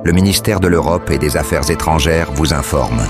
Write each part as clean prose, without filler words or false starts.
le ministère de l'Europe et des Affaires étrangères vous informe.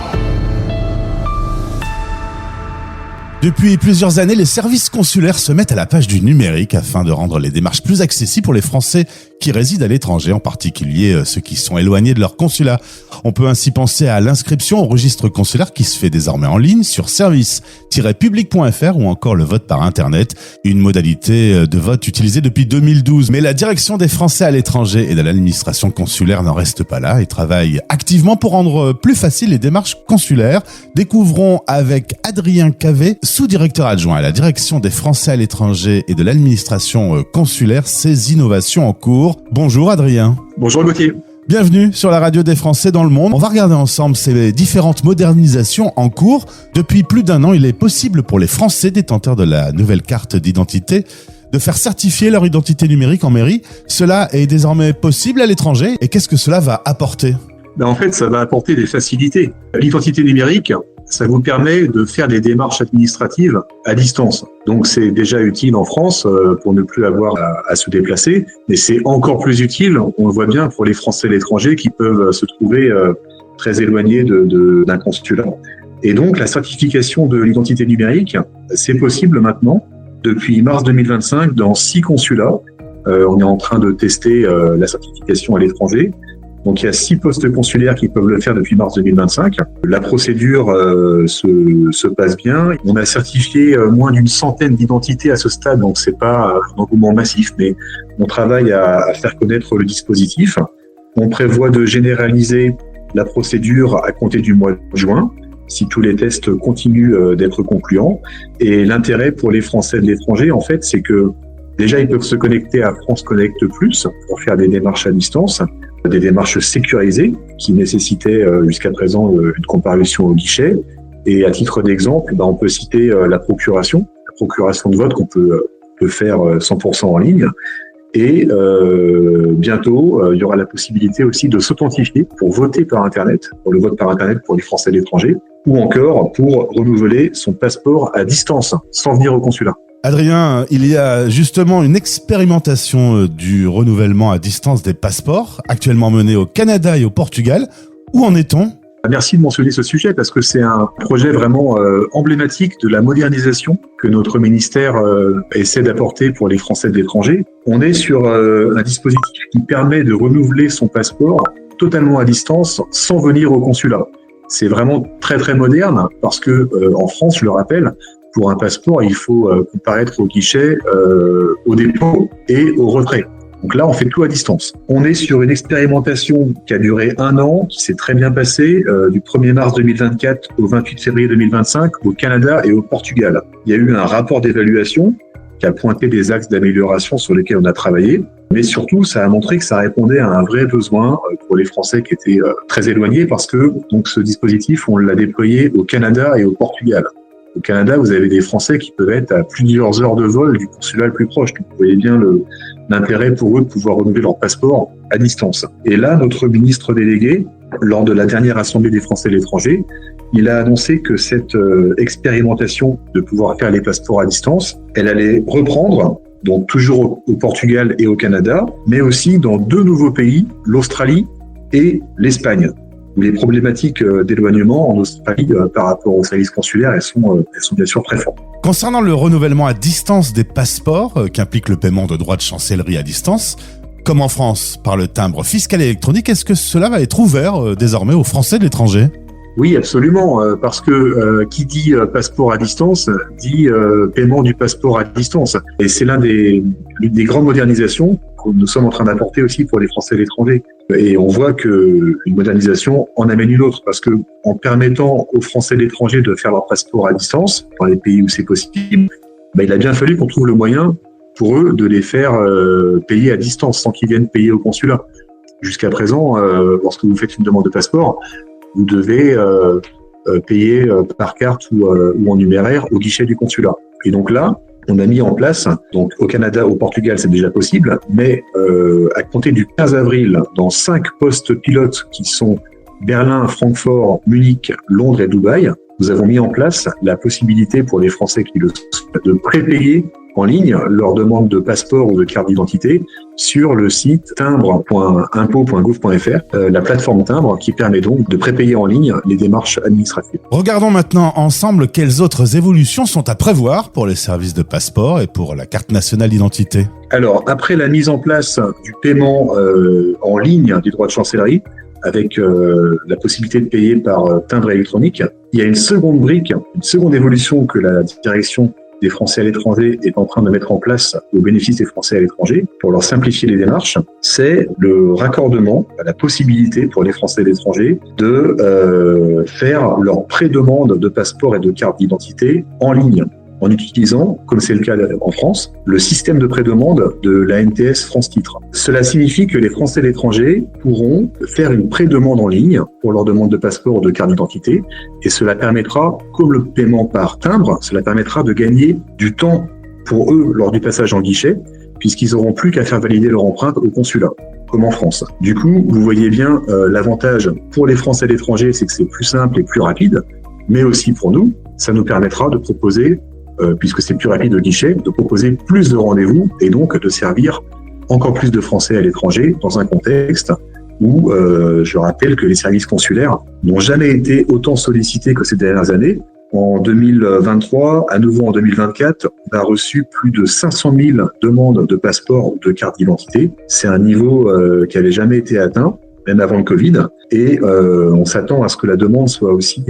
Depuis plusieurs années, les services consulaires se mettent à la page du numérique afin de rendre les démarches plus accessibles pour les Français qui résident à l'étranger, en particulier ceux qui sont éloignés de leur consulat. On peut ainsi penser à l'inscription au registre consulaire qui se fait désormais en ligne sur service-public.fr ou encore le vote par Internet, une modalité de vote utilisée depuis 2012. Mais la direction des Français à l'étranger et de l'administration consulaire n'en reste pas là et travaille activement pour rendre plus faciles les démarches consulaires. Découvrons avec Adrien Cavé, sous-directeur adjoint à la direction des Français à l'étranger et de l'administration consulaire, ces innovations en cours. Bonjour Adrien. Bonjour Gauthier. Bienvenue sur la radio des Français dans le monde. On va regarder ensemble ces différentes modernisations en cours. Depuis plus d'un an, il est possible pour les Français détenteurs de la nouvelle carte d'identité de faire certifier leur identité numérique en mairie. Cela est désormais possible à l'étranger. Et qu'est-ce que cela va apporter ? En fait, ça va apporter des facilités. L'identité numérique, ça vous permet de faire des démarches administratives à distance. Donc c'est déjà utile en France pour ne plus avoir à se déplacer, mais c'est encore plus utile, on le voit bien, pour les Français à l'étranger qui peuvent se trouver très éloignés d'un consulat. Et donc la certification de l'identité numérique, c'est possible maintenant, depuis mars 2025, dans 6 consulats. On est en train de tester la certification à l'étranger. Donc il y a 6 postes consulaires qui peuvent le faire depuis mars 2025. La procédure se passe bien. On a certifié moins d'une centaine d'identités à ce stade, donc c'est pas un engouement massif, mais on travaille à faire connaître le dispositif. On prévoit de généraliser la procédure à compter du mois de juin, si tous les tests continuent d'être concluants. Et l'intérêt pour les Français de l'étranger, en fait, c'est que déjà ils peuvent se connecter à France Connect Plus pour faire des démarches à distance, des démarches sécurisées qui nécessitaient jusqu'à présent une comparution au guichet. Et à titre d'exemple, on peut citer la procuration de vote qu'on peut faire 100% en ligne. Et bientôt, il y aura la possibilité aussi de s'authentifier pour voter par Internet, pour le vote par Internet pour les Français de l'étranger, ou encore pour renouveler son passeport à distance, sans venir au consulat. Adrien, il y a justement une expérimentation du renouvellement à distance des passeports, actuellement menée au Canada et au Portugal. Où en est-on ? Merci de mentionner ce sujet parce que c'est un projet vraiment emblématique de la modernisation que notre ministère essaie d'apporter pour les Français de l'étranger. On est sur un dispositif qui permet de renouveler son passeport totalement à distance sans venir au consulat. C'est vraiment très très moderne parce que en France, je le rappelle, pour un passeport, il faut comparaître au guichet, au dépôt et au retrait. Donc là, on fait tout à distance. On est sur une expérimentation qui a duré 1 an, qui s'est très bien passée, du 1er mars 2024 au 28 février 2025 au Canada et au Portugal. Il y a eu un rapport d'évaluation qui a pointé des axes d'amélioration sur lesquels on a travaillé. Mais surtout, ça a montré que ça répondait à un vrai besoin pour les Français qui étaient très éloignés parce que donc ce dispositif, on l'a déployé au Canada et au Portugal. Au Canada, vous avez des Français qui peuvent être à plusieurs heures de vol du consulat le plus proche. Donc, vous voyez bien l'intérêt pour eux de pouvoir renouveler leur passeport à distance. Et là, notre ministre délégué, lors de la dernière Assemblée des Français de l'étranger, il a annoncé que cette expérimentation de pouvoir faire les passeports à distance, elle allait reprendre, donc toujours au Portugal et au Canada, mais aussi dans 2 nouveaux pays, l'Australie et l'Espagne, où les problématiques d'éloignement en Australie par rapport aux services consulaires, elles sont bien sûr très fortes. Concernant le renouvellement à distance des passeports, qui implique le paiement de droits de chancellerie à distance, comme en France par le timbre fiscal électronique, est-ce que cela va être ouvert désormais aux Français de l'étranger ? Oui, absolument, parce que qui dit passeport à distance dit paiement du passeport à distance. Et c'est l'une des grandes modernisations que nous sommes en train d'apporter aussi pour les Français de l'étranger. Et on voit que une modernisation en amène une autre, parce que en permettant aux Français de l'étranger de faire leur passeport à distance, dans les pays où c'est possible, il a bien fallu qu'on trouve le moyen pour eux de les faire payer à distance sans qu'ils viennent payer au consulat. Jusqu'à présent, lorsque vous faites une demande de passeport, vous devez payer par carte ou en numéraire au guichet du consulat. Et donc là, on a mis en place, donc au Canada, au Portugal, c'est déjà possible, mais à compter du 15 avril, dans 5 postes pilotes qui sont Berlin, Francfort, Munich, Londres et Dubaï, nous avons mis en place la possibilité pour les Français qui le souhaitent de prépayer en ligne leur demande de passeport ou de carte d'identité sur le site timbre.impots.gouv.fr, la plateforme Timbre qui permet donc de prépayer en ligne les démarches administratives. Regardons maintenant ensemble quelles autres évolutions sont à prévoir pour les services de passeport et pour la carte nationale d'identité. Alors, après la mise en place du paiement en ligne des droits de chancellerie, avec la possibilité de payer par timbre électronique, il y a une seconde brique, une seconde évolution que la direction des Français à l'étranger est en train de mettre en place au bénéfice des Français à l'étranger pour leur simplifier les démarches, c'est le raccordement, la possibilité pour les Français à l'étranger de faire leur pré-demande de passeport et de carte d'identité en ligne, en utilisant, comme c'est le cas en France, le système de pré-demande de la NTS France Titres. Cela signifie que les Français à l'étranger pourront faire une pré-demande en ligne pour leur demande de passeport ou de carte d'identité, et cela permettra, comme le paiement par timbre, cela permettra de gagner du temps pour eux lors du passage en guichet, puisqu'ils n'auront plus qu'à faire valider leur empreinte au consulat, comme en France. Du coup, vous voyez bien l'avantage pour les Français à l'étranger, c'est que c'est plus simple et plus rapide, mais aussi pour nous, ça nous permettra de proposer puisque c'est plus rapide au guichet, de proposer plus de rendez-vous et donc de servir encore plus de Français à l'étranger dans un contexte où je rappelle que les services consulaires n'ont jamais été autant sollicités que ces dernières années. En 2023, à nouveau en 2024, on a reçu plus de 500 000 demandes de passeport ou de carte d'identité. C'est un niveau qui n'avait jamais été atteint, même avant le Covid, et on s'attend à ce que la demande soit aussi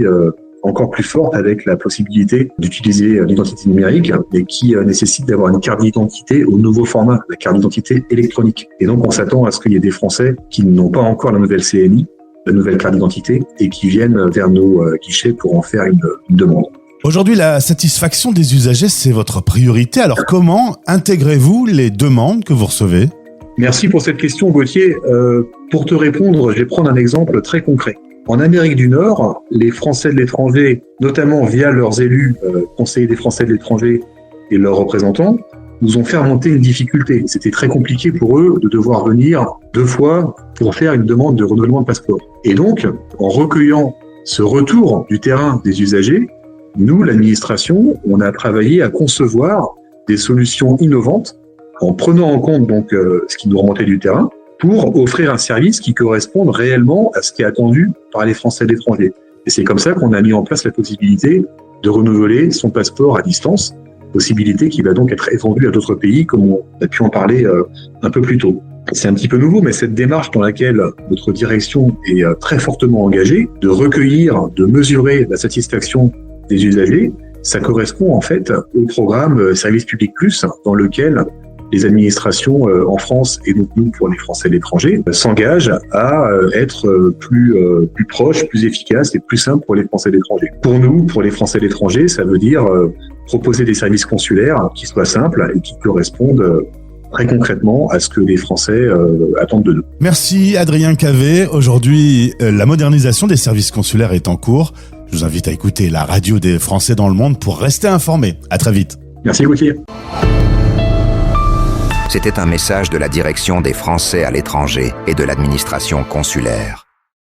encore plus forte avec la possibilité d'utiliser l'identité numérique et qui nécessite d'avoir une carte d'identité au nouveau format, la carte d'identité électronique. Et donc, on s'attend à ce qu'il y ait des Français qui n'ont pas encore la nouvelle CNI, la nouvelle carte d'identité, et qui viennent vers nos guichets pour en faire une demande. Aujourd'hui, la satisfaction des usagers, c'est votre priorité. Alors, comment intégrez-vous les demandes que vous recevez ? Merci pour cette question, Gauthier. Pour te répondre, je vais prendre un exemple très concret. En Amérique du Nord, les Français de l'étranger, notamment via leurs élus, conseillers des Français de l'étranger et leurs représentants, nous ont fait remonter une difficulté. C'était très compliqué pour eux de devoir venir 2 fois pour faire une demande de renouvellement de passeport. Et donc, en recueillant ce retour du terrain des usagers, nous, l'administration, on a travaillé à concevoir des solutions innovantes en prenant en compte donc ce qui nous remontait du terrain, pour offrir un service qui corresponde réellement à ce qui est attendu par les Français de l'étranger. Et c'est comme ça qu'on a mis en place la possibilité de renouveler son passeport à distance, possibilité qui va donc être étendue à d'autres pays, comme on a pu en parler un peu plus tôt. C'est un petit peu nouveau, mais cette démarche dans laquelle notre direction est très fortement engagée, de recueillir, de mesurer la satisfaction des usagers, ça correspond en fait au programme Service Public Plus, dans lequel les administrations en France et donc nous pour les Français de l'étranger s'engagent à être plus proches, plus efficaces et plus simples pour les Français de l'étranger. Pour nous, pour les Français de l'étranger, ça veut dire proposer des services consulaires qui soient simples et qui correspondent très concrètement à ce que les Français attendent de nous. Merci Adrien Cavé. Aujourd'hui, la modernisation des services consulaires est en cours. Je vous invite à écouter la radio des Français dans le monde pour rester informé. À très vite. Merci Gauthier. C'était un message de la direction des Français à l'étranger et de l'administration consulaire.